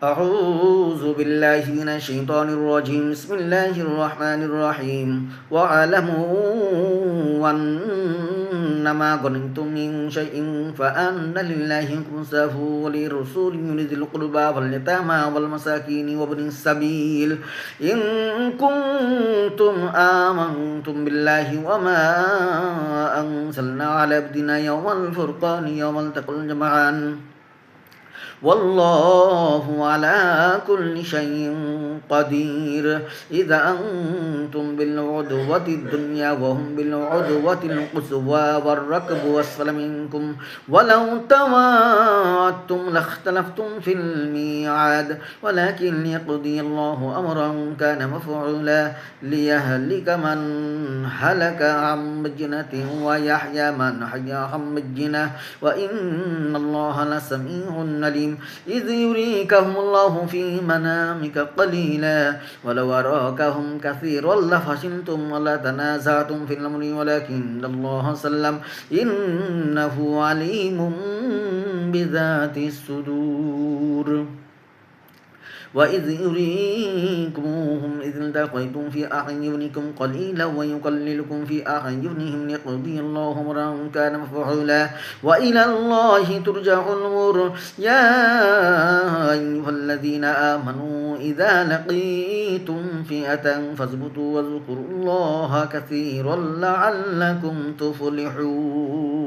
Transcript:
أعوذ بالله من الشيطان الرجيم بسم الله الرحمن الرحيم واعلموا أنما غنمتم من شيء فأن لله خمسه وللرسول ذي القربى واليتامى والمساكين وابن السبيل إن كنتم آمنتم بالله وما أنزلنا على عبدنا يوم الفرقان يوم التقى الجمعان والله على كل شيء قدير إذا أنتم بالعدوة الدنيا وهم بالعدوة القصوى والركب أسفل منكم ولو تواعدتم لاختلفتم في الميعاد ولكن ليقضي الله أمرا كان مفعولا ليهلك من هلك عن بينة ويحيى من حيا عن بينة وإن الله لسميع عليم إذ يريكهم الله في منامك قليلا ولو أراكهم كثيرا لفشلتم ولتنازعتم في الأمر ولكن الله سلم إنه عليم بذات الصدور وإذ يريكموهم إذ التقيتم في أعينكم قليلا ويقللكم في أعينهم ليقضي الله أمرا كان مفعولا وإلى الله ترجع الأمور يا أيها الذين آمنوا إذا لقيتم فئة فاثبتوا واذكروا الله كثيرا لعلكم تفلحون